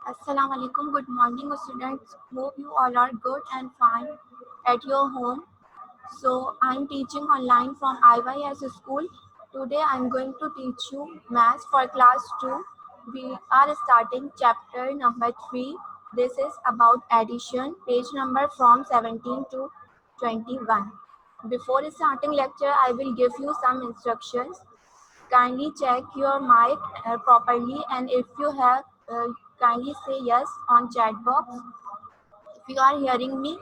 Assalamu alaikum. Good morning, students. Hope you all are good and fine at your home. So, I'm teaching online from IYS school. Today, I'm going to teach you maths for class 2. We are starting chapter number 3. This is about addition, page number from 17 to 21. Before starting lecture, I will give you some instructions. Kindly check your mic properly, and if you have, kindly say yes on chat box. If you are hearing me,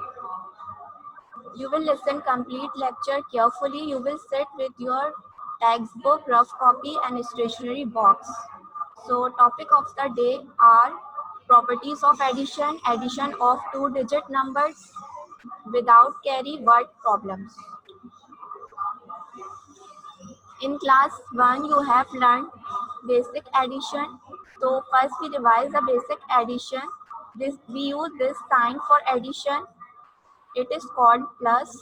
you will listen complete lecture carefully. You will sit with your textbook, rough copy and stationery box. So topic of the day are properties of addition, addition of two-digit numbers without carry word problems. In class 1, you have learned basic addition. So first we revise the basic addition. We use this sign for addition. It is called plus.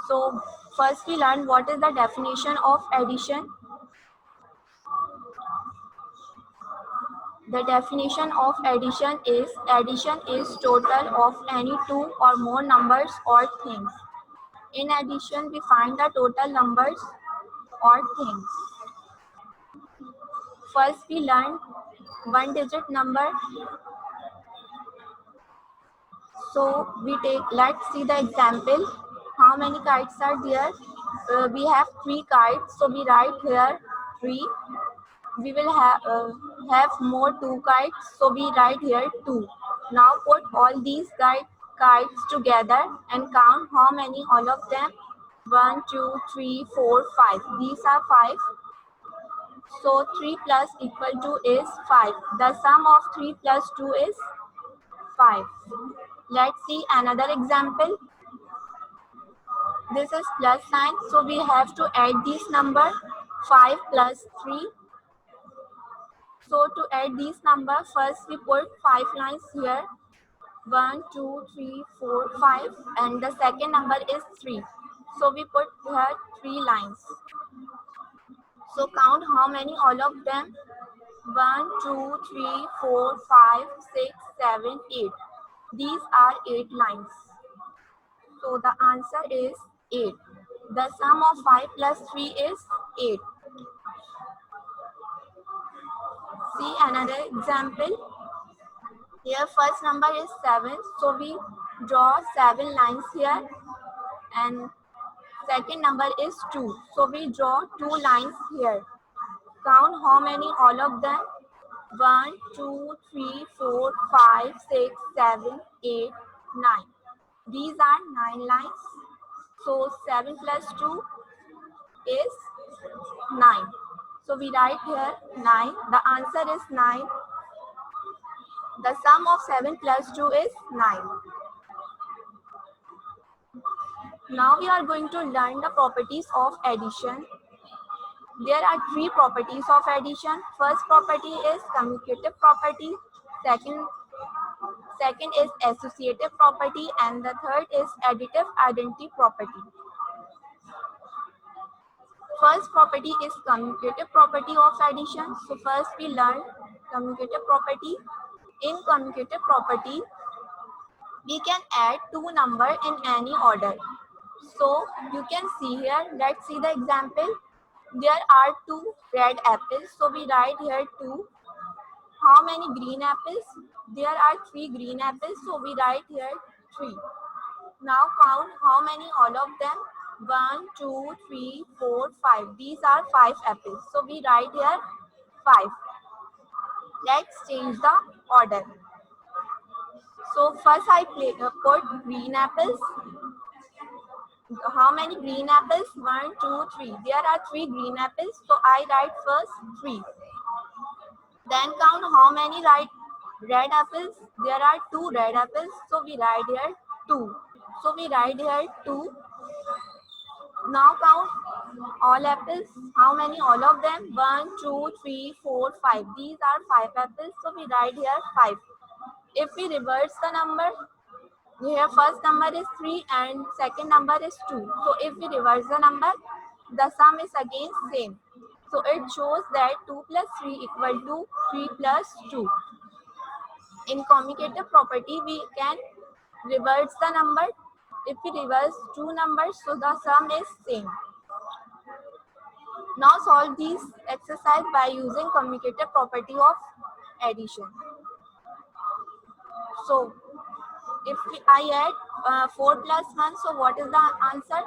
So first we learn what is the definition of addition. The definition of addition is total of any two or more numbers or things. In addition, we find the total numbers or things. First we learn one digit number. So let's see the example. How many kites are there? We have 3 kites. So we write here 3. We will have more 2 kites. So we write here 2. Now put all these kites together and count how many all of them. 1, 2, 3, 4, 5. These are 5. So 3 plus equal to is 5. The sum of 3 plus 2 is 5. Let's see another example. This is plus sign, so we have to add this number 5 plus 3. So to add this number, first we put 5 lines here. 1, 2, 3, 4, 5, and the second number is 3. So we put here 3 lines. So count how many all of them. 1, 2, 3, 4, 5, 6, 7, 8. These are 8 lines. So the answer is 8. The sum of 5 plus 3 is 8. See another example. Here first number is 7. So we draw 7 lines here. And second number is 2. So we draw 2 lines here. Count how many all of them. 1, 2, 3, 4, 5, 6, 7, 8, 9. These are 9 lines. So 7 plus 2 is 9. So we write here 9. The answer is 9. The sum of 7 plus 2 is 9. Now we are going to learn the properties of addition. There are 3 properties of addition. First property is commutative property. Second is associative property, and the third is additive identity property. First property is commutative property of addition. So first we learn commutative property. In commutative property, we can add 2 numbers in any order. So you can see here, let's see the example. There are 2 red apples. So we write here 2. How many green apples? There are 3 green apples. So we write here 3. Now count how many all of them. 1, 2, 3, 4, 5. These are 5 apples. So we write here 5. Let's change the order. So first I put green apples. How many green apples? 1, 2, 3. There are 3 green apples. So I write first 3. Then count how many red apples. There are 2 red apples. So we write here 2. So we write here 2. Now count all apples. How many all of them? 1, 2, 3, 4, 5. These are 5 apples. So we write here 5. If we reverse the number, here first number is 3 and second number is 2. So if we reverse the number, the sum is again same. So it shows that 2 plus 3 equal to 3 plus 2. In commutative property, we can reverse the number. If we reverse two numbers, so the sum is same. Now solve these exercise by using commutative property of addition. So if I add 4 plus 1, so what is the answer?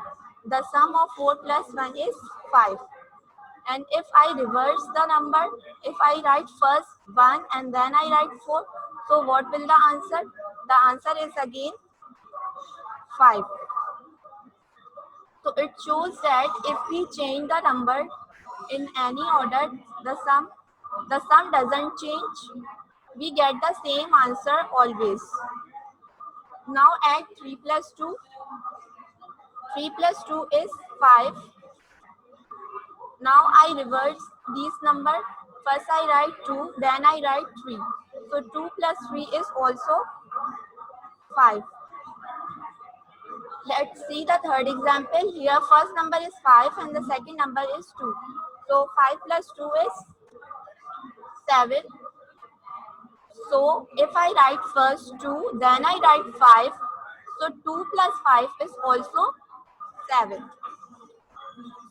The sum of 4 plus 1 is 5. And if I reverse the number, if I write first 1 and then I write 4, so what will the answer? The answer is again 5. So it shows that if we change the number in any order, the sum doesn't change. We get the same answer always. Now add 3 plus 2. 3 plus 2 is 5. Now I reverse these number. First I write 2, then I write 3. So 2 plus 3 is also 5. Let's see the third example. Here first number is 5 and the second number is 2. So 5 plus 2 is 7. So if I write first 2, then I write 5. So 2 plus 5 is also 7.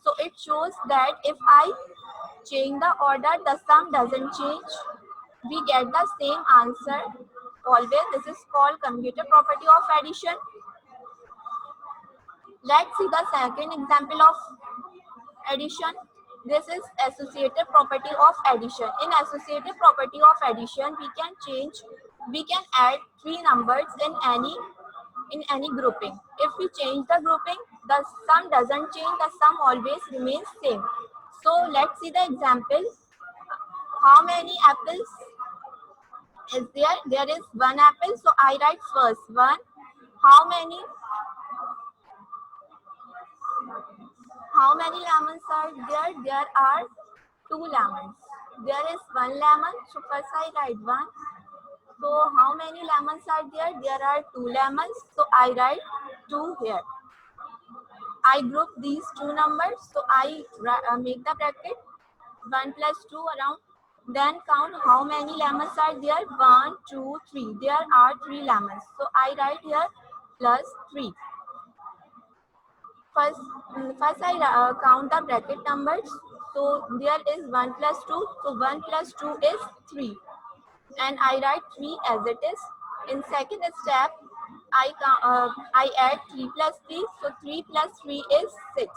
So it shows that if I change the order, the sum doesn't change. We get the same answer always. This is called commutative property of addition. Let's see the second example of addition. This is associative property of addition. In associative property of addition, we can add three numbers in any grouping. If we change the grouping, the sum doesn't change, the sum always remains same. So let's see the example. How many apples is there? There is one apple, so I write first one. How many lemons are there? There are two lemons. There is one lemon, so first I write one. So how many lemons are there? There are two lemons, so I write 2 here. I group these two numbers, so I make the bracket 1 plus 2 around. Then count how many lemons are there. 1, 2, 3. There are 3 lemons, so I write here plus 3. First I count the bracket numbers. So there is 1 plus 2. So 1 plus 2 is 3. And I write 3 as it is. In second step, I add 3 plus 3. So 3 plus 3 is 6.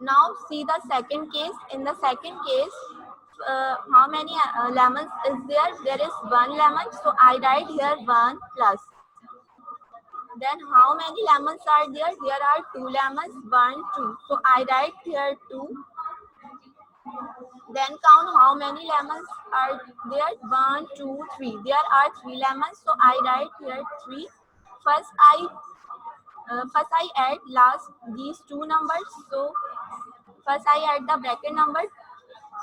Now see the second case. In the second case, how many lemons is there? There is one lemon. So I write here 1 plus. Then how many lemons are there? There are 2 lemons, 1, 2. So I write here 2. Then count how many lemons are there. 1, 2, 3. There are 3 lemons. So I write here 3. First I add last these two numbers. So first I add the bracket number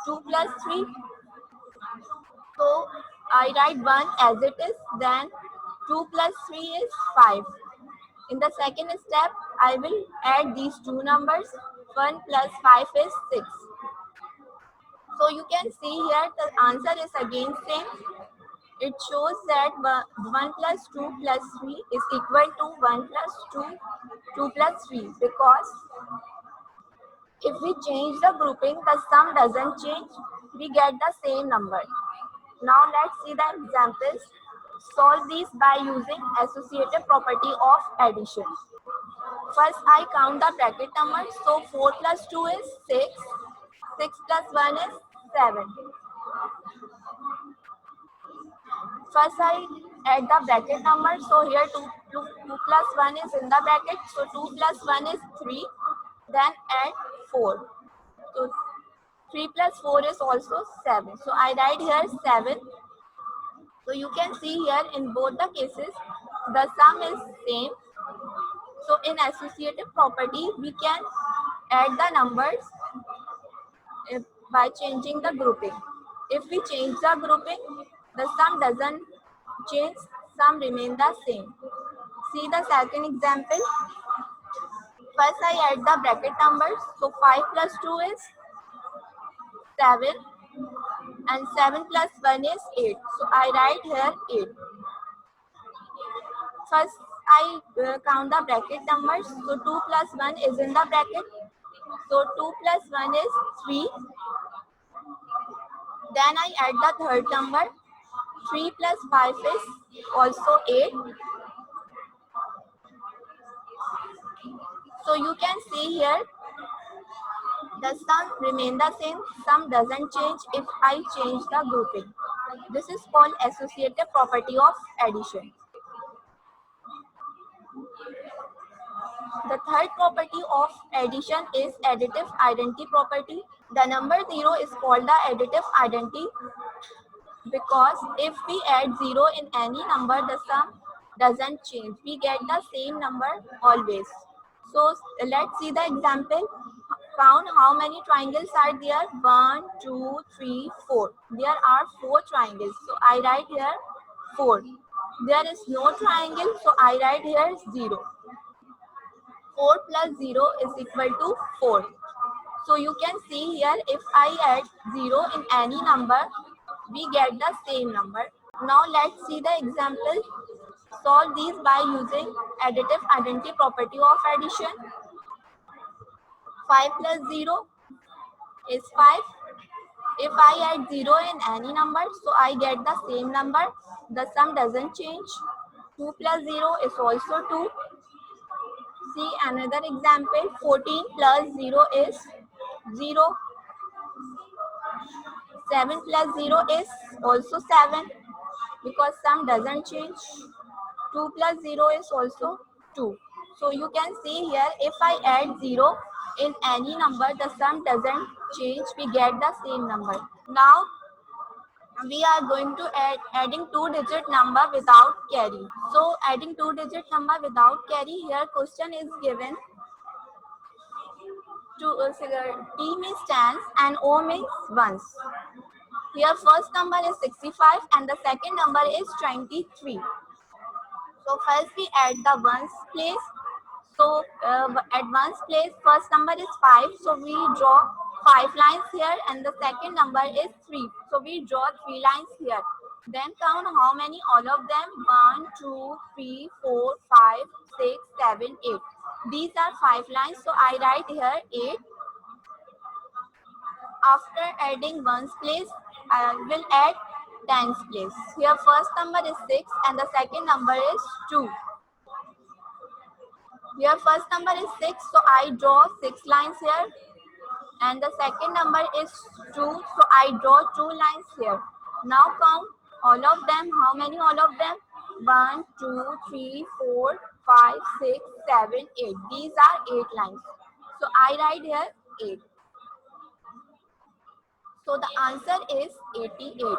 2 plus 3. So I write 1 as it is. Then 2 plus 3 is 5. In the second step, I will add these two numbers. 1 plus 5 is 6. So you can see here the answer is again same. It shows that 1 plus 2 plus 3 is equal to 1 plus 2, 2 plus 3. Because if we change the grouping, the sum doesn't change. We get the same number. Now let's see the examples. Solve these by using associative property of addition. First, I count the bracket numbers. So 4 plus 2 is 6. 6 plus 1 is 7. First, I add the bracket number. So here 2 plus 1 is in the bracket. So 2 plus 1 is 3. Then add 4. So 3 plus 4 is also 7. So I write here 7. So you can see here in both the cases, the sum is same. So in associative property, we can add the numbers by changing the grouping. If we change the grouping, the sum doesn't change, sum remain the same. See the second example. First I add the bracket numbers. So 5 plus 2 is 7, and 7 plus 1 is 8. So I write here 8. First, I count the bracket numbers. So 2 plus 1 is in the bracket. So 2 plus 1 is 3. Then I add the third number. 3 plus 5 is also 8. So you can see here the sum remain the same. Sum doesn't change if I change the grouping. This is called associative property of addition. The third property of addition is additive identity property. The number 0 is called the additive identity because if we add 0 in any number, the sum doesn't change. We get the same number always. So let's see the example. Count how many triangles are there. 1, 2, 3, 4. There are 4 triangles. So I write here 4. There is no triangle. So I write here 0. 4 plus 0 is equal to 4. So you can see here if I add 0 in any number, we get the same number. Now let's see the example. Solve these by using additive identity property of addition. 5 plus 0 is 5. If I add 0 in any number, so I get the same number. The sum doesn't change. 2 plus 0 is also 2. See another example. 14 plus 0 is 0. 7 plus 0 is also 7 because sum doesn't change. 2 plus 0 is also 2. So you can see here if I add 0 in any number, the sum doesn't change. We get the same number. Now we are going to adding 2-digit number without carry. So adding 2-digit number without carry, here question is given. T means tens and O means ones. Here first number is 65 and the second number is 23. So first we add the ones place. So at ones place first number is 5. So we draw 5 lines here and the second number is 3. So we draw 3 lines here. Then count how many, all of them. 1, 2, 3, 4, 5, 6, 7, 8. These are 5 lines. So I write here 8. After adding ones place, I will add tens place. Here first number is 6 and the second number is 2. Here first number is 6, so I draw 6 lines here. And the second number is 2, so I draw 2 lines here. Now count all of them. How many all of them? 1, 2, 3, 4, 5, 6, 7, 8. These are 8 lines. So I write here 8. So the answer is 88.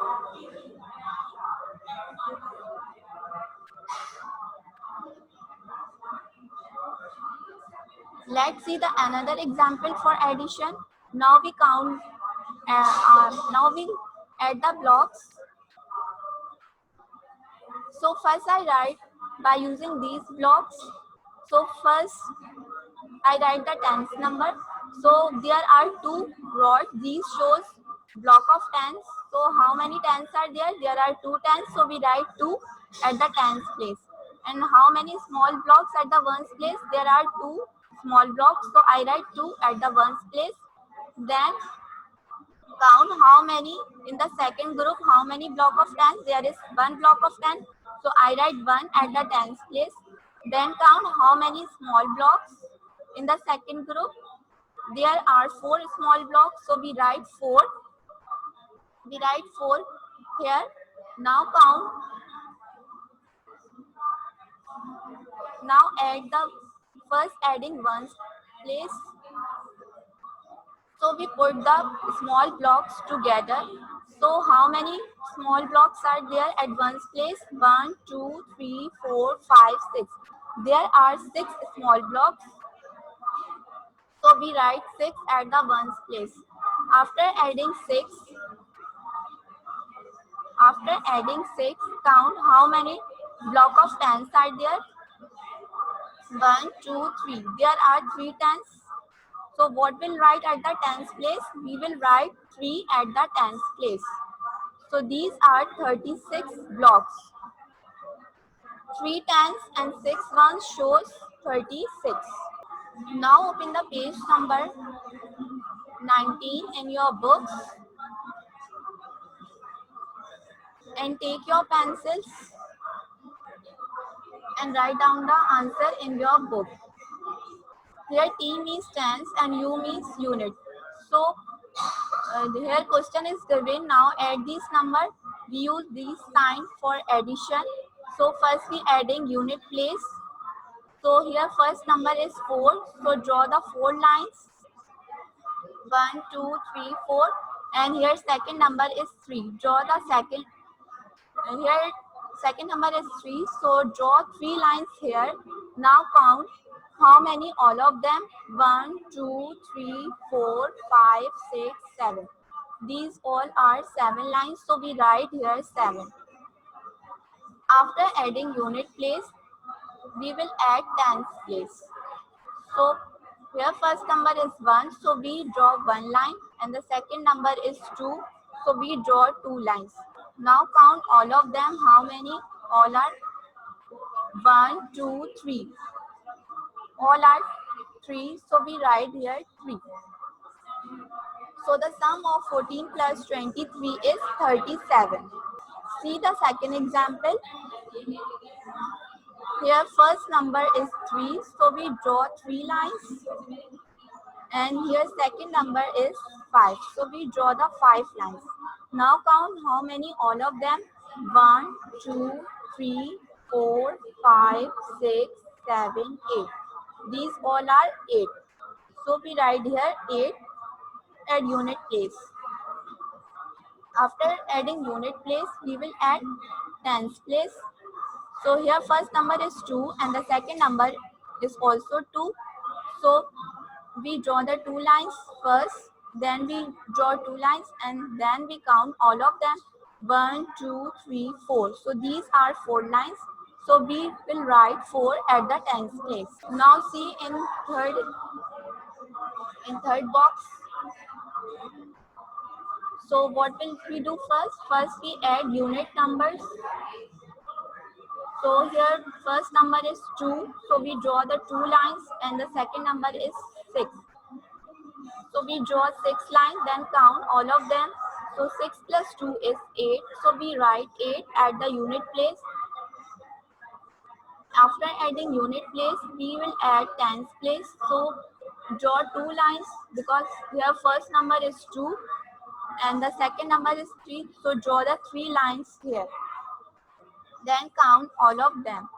Let's see the another example for addition. Now we count. Now we add the blocks. So first I write by using these blocks. So first I write the tens number. So there are 2 rods. These shows block of tens. So how many tens are there? There are 2 tens. So we write 2 at the tens place. And how many small blocks at the ones place? There are 2 small blocks. So I write 2 at the ones place. Then count how many in the second group, how many block of tens? There is 1 block of 10. So I write 1 at the tens place. Then count how many small blocks in the second group. There are 4 small blocks. So we write 4. We write 4 here. Now count. Now add the first adding ones place. So we put the small blocks together. So how many small blocks are there at ones place? 1, 2, 3, 4, 5, 6. There are 6 small blocks. So we write 6 at the ones place. After adding 6, count how many block of tens are there? 1, 2, 3. There are 3 tens. So what will write at the tens place? We will write 3 at the tens place. So these are 36 blocks. 3 tens and 6 ones shows 36. Now open the page number 19 in your books and take your pencils and write down the answer in your book. Here T means tens and U means unit. So here question is given. Now add this number. We use this sign for addition. So first we adding unit place. So here first number is 4. So draw the 4 lines. 1, 2, 3, 4. And here second number is 3. Draw the second. Here second number is 3. So draw 3 lines here. Now count how many, all of them. 1, 2, 3, 4, 5, 6, 7. These all are 7 lines. So we write here 7. After adding unit place, we will add tens place. So here first number is 1, so we draw 1 line, and the second number is 2, so we draw 2 lines. Now count all of them, how many? All are 1, 2, 3. All are 3, so we write here 3. So the sum of 14 plus 23 is 37. See the second example. Here first number is 3, so we draw 3 lines. And here second number is 5. So we draw the 5 lines. Now count how many, all of them. 1, 2, 3, 4, 5, 6, 7, 8. These all are 8. So we write here 8 at unit place. After adding unit place, we will add tens place. So here first number is 2 and the second number is also 2. So we draw the 2 lines first, then we draw 2 lines and then we count all of them. 1, 2, 3, 4. So these are 4 lines. So we will write 4 at the tens place. Now see in third box. So what will we do first? First we add unit numbers. So here first number is 2. So we draw the 2 lines and the second number is 6. So we draw 6 lines, then count all of them. So 6 plus 2 is 8. So we write 8 at the unit place. After adding unit place, we will add tens place. So draw 2 lines because here first number is 2 and the second number is 3. So draw the 3 lines here. Then count all of them.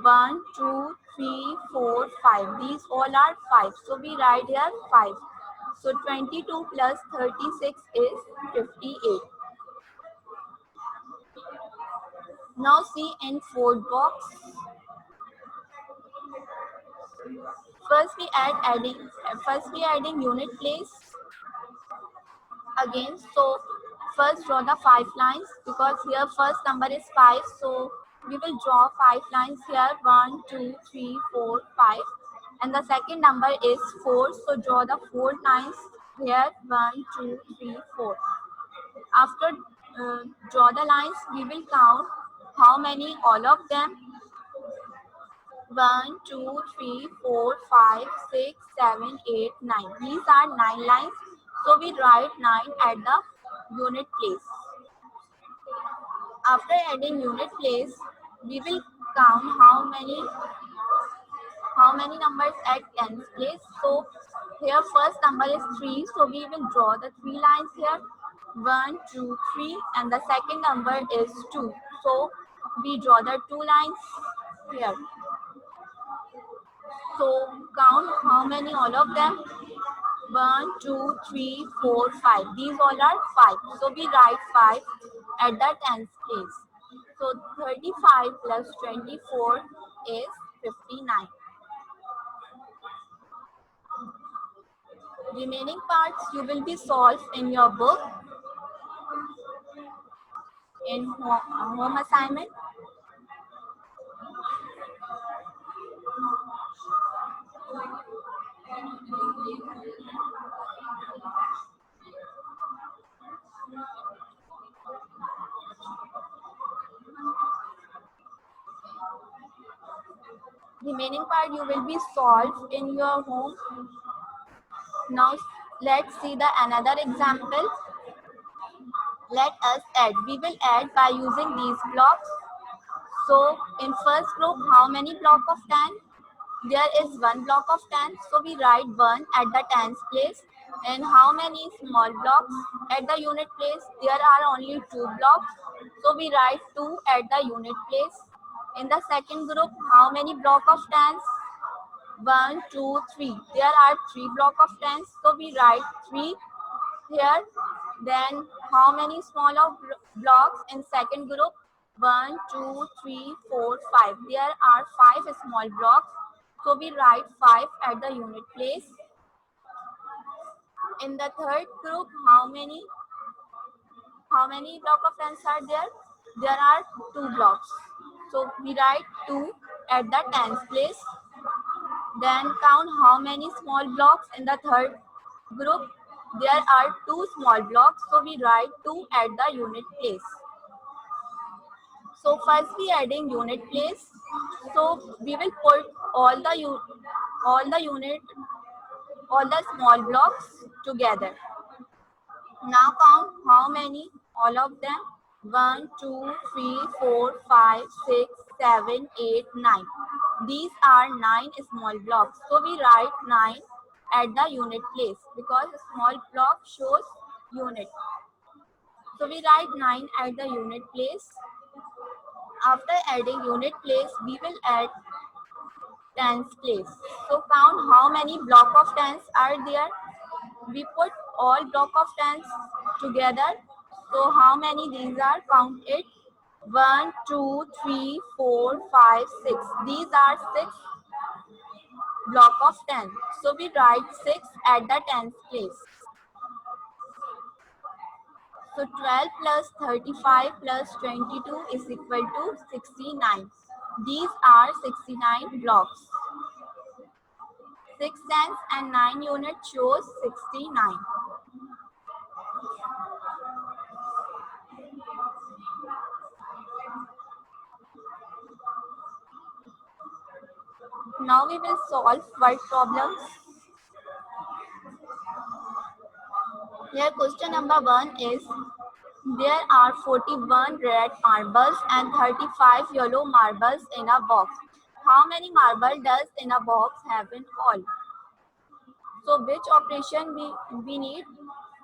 1, 2, 3, 4, 5. These all are 5. So we write here 5. So 22 plus 36 is 58. Now see in fourth box. First we adding unit place again. So first draw the 5 lines because here first number is 5. So we will draw 5 lines here. 1, 2, 3, 4, 5. And the second number is 4. So draw the 4 lines here. 1, 2, 3, 4. After draw the lines, we will count how many, all of them. 1, 2, 3, 4, 5, 6, 7, 8, 9. These are 9 lines. So we write 9 at the unit place. After adding unit place, we will count how many numbers at tens place. So here first number is 3. So we will draw the 3 lines here. 1, 2, 3 and the second number is 2. So we draw the 2 lines here. So count how many, all of them. 1, 2, 3, 4, 5. These all are 5. So we write 5 at the tens place. So 35 plus 24 is 59. Remaining parts you will be solved in your book in home assignment. Remaining part you will be solved in your home. Now let's see the another example. Let us add. We will add by using these blocks. So in first group, how many block of 10? There is one block of 10. So we write 1 at the tens place. And how many small blocks at the unit place? There are only 2 blocks. So we write 2 at the unit place. In the second group, how many block of tens? 1, 2, 3. There are 3 block of tens. So we write 3 here. Then how many smaller blocks in second group? 1, 2, 3, 4, 5. There are 5 small blocks. So we write 5 at the unit place. In the third group, how many block of tens are there? There are 2 blocks. So we write 2 at the tens place. Then count how many small blocks in the third group. There are 2 small blocks, so we write 2 at the unit place. So first we adding unit place. So we will put all the small blocks together. Now count how many, all of them. 1, 2, 3, 4, 5, 6, 7, 8, 9. These are 9 small blocks. So we write 9 at the unit place because small block shows unit. So we write 9 at the unit place. After adding unit place, we will add tens place. So count how many block of tens are there. We put all block of tens together. So how many these are? Count it. 1, 2, 3, 4, 5, 6. These are 6 block of 10. So we write 6 at the tens place. So 12 plus 35 plus 22 is equal to 69. These are 69 blocks. 6 tens and 9 units shows 69. Now we will solve word problems. Here question number 1 is, there are 41 red marbles and 35 yellow marbles in a box. How many marbles does in a box have in all? So which operation we need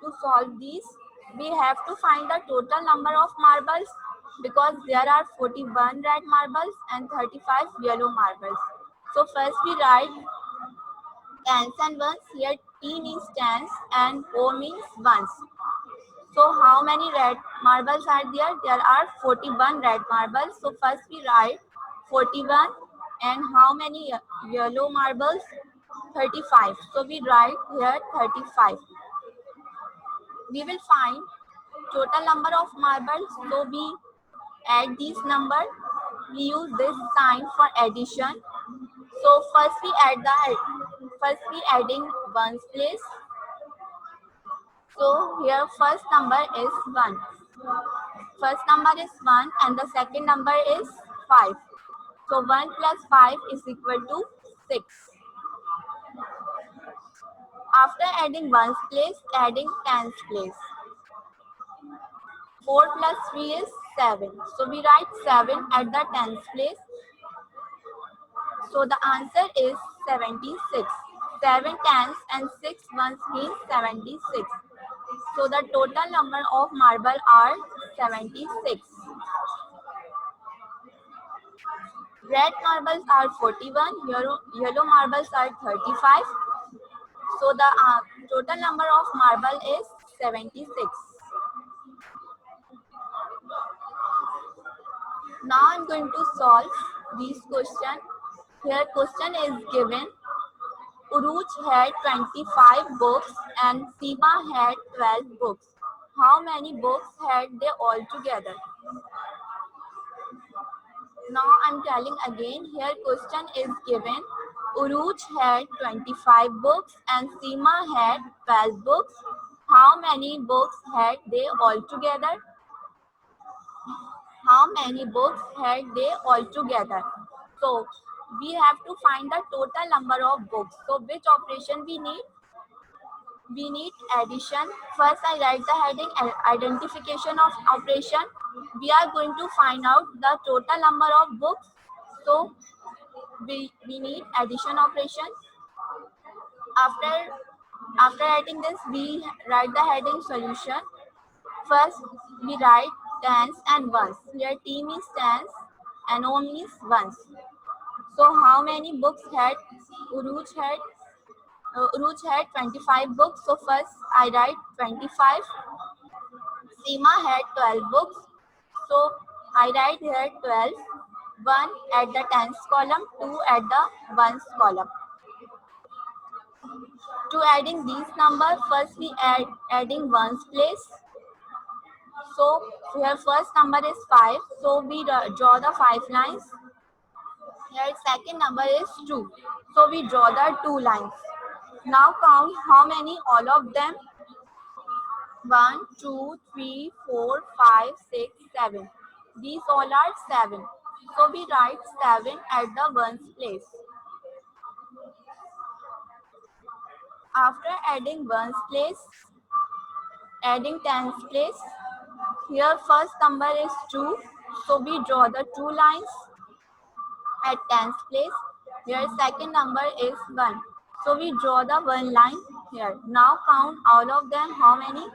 to solve these? We have to find the total number of marbles because there are 41 red marbles and 35 yellow marbles. So first we write tens and ones. Here T means tens and O means ones. So how many red marbles are there? There are 41 red marbles. So first we write 41 and how many yellow marbles? 35. So we write here 35. We will find total number of marbles. So we add these number. We use this sign for addition. So first we adding ones place. So here first number is 1. First number is 1 and the second number is 5. So 1 plus 5 is equal to 6. After adding ones place, adding tens place. 4 plus 3 is 7. So we write 7 at the tens place. So the answer is 76. 7 tens and 6 ones means 76. So the total number of marble are 76. Red marbles are 41, yellow marbles are 35. So the total number of marble is 76. Now I'm going to solve these questions. Here question is given. Uruj had 25 books and Seema had 12 books. How many books had they all together? Now I'm telling again. Here question is given. Uruj had 25 books and Seema had 12 books. How many books had they altogether? How many books had they altogether? So we have to find the total number of books. So which operation we need? We need addition. First I write the heading identification of operation. We are going to find out the total number of books. So we need addition operation. After adding this, we write the heading solution. First, we write tens and ones. Here T means tens and O means ones. So how many books had Uruj had? Uruj had 25 books. So first I write 25. Seema had 12 books. So I write here 12. 1 at the tens column, 2 at the ones column. To adding these numbers, first we adding ones place. So here first number is 5. So we draw the 5 lines. Here second number is 2. So we draw the 2 lines. Now count how many all of them. 1, 2, 3, 4, 5, 6, 7. These all are 7. So we write 7 at the ones place. After adding ones place, adding tens place, here first number is 2. So we draw the 2 lines at tens place. Here second number is 1. So we draw the 1 line here. Now count all of them. How many?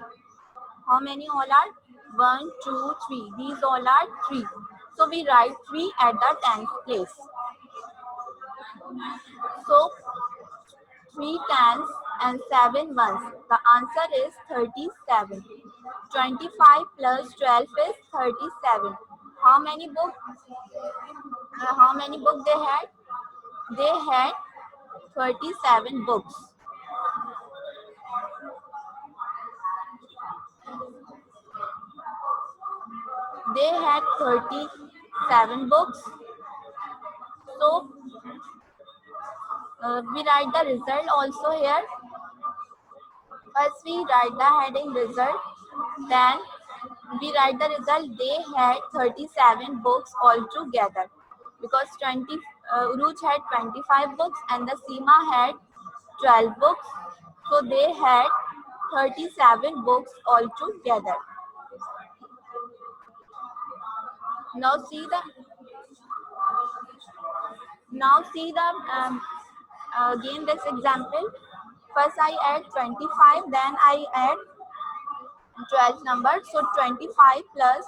How many all are? 1, 2, 3. These all are 3. So we write 3 at the tens place. So 3 tens and 7 ones. The answer is 37. 25 plus 12 is 37. How many books? How many books they had? They had 37 books. They had 37 books. So we write the result also here. First we write the heading result. Then we write the result. They had 37 books altogether. Because Uruj had 25 books and the Seema had 12 books. So they had 37 books altogether. Now see the again this example. First I add 25, then I add 12 numbers. So 25 plus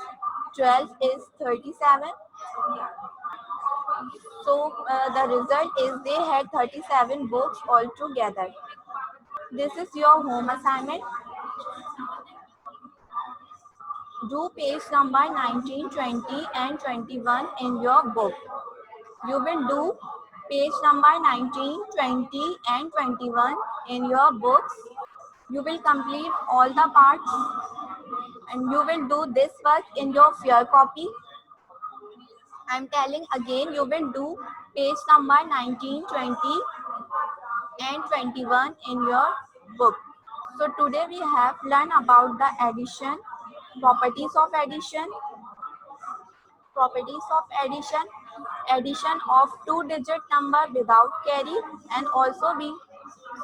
12 is 37. So the result is they had 37 books altogether. This is your home assignment. Do page number 19, 20 and 21 in your book. You will do page number 19, 20 and 21 in your books. You will complete all the parts and you will do this work in your fair copy. I am telling again, you will do page number 19, 20 and 21 in your book. So today we have learned about the addition, properties of addition, addition of two-digit number without carry, and also we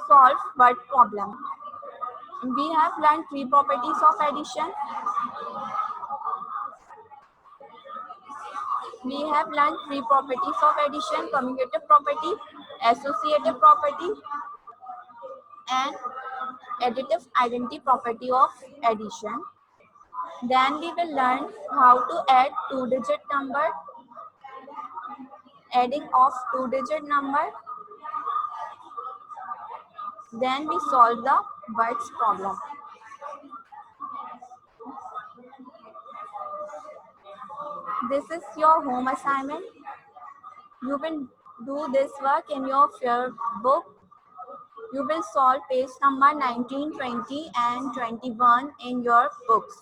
solve word problem. We have learned three properties of addition. Commutative property, associative property, and additive identity property of addition. Then we will learn how to add two-digit number, adding of two-digit number. Then we solve the words problem. This is your home assignment. You will do this work in your fair book. You will solve page number 19, 20 and 21 in your books.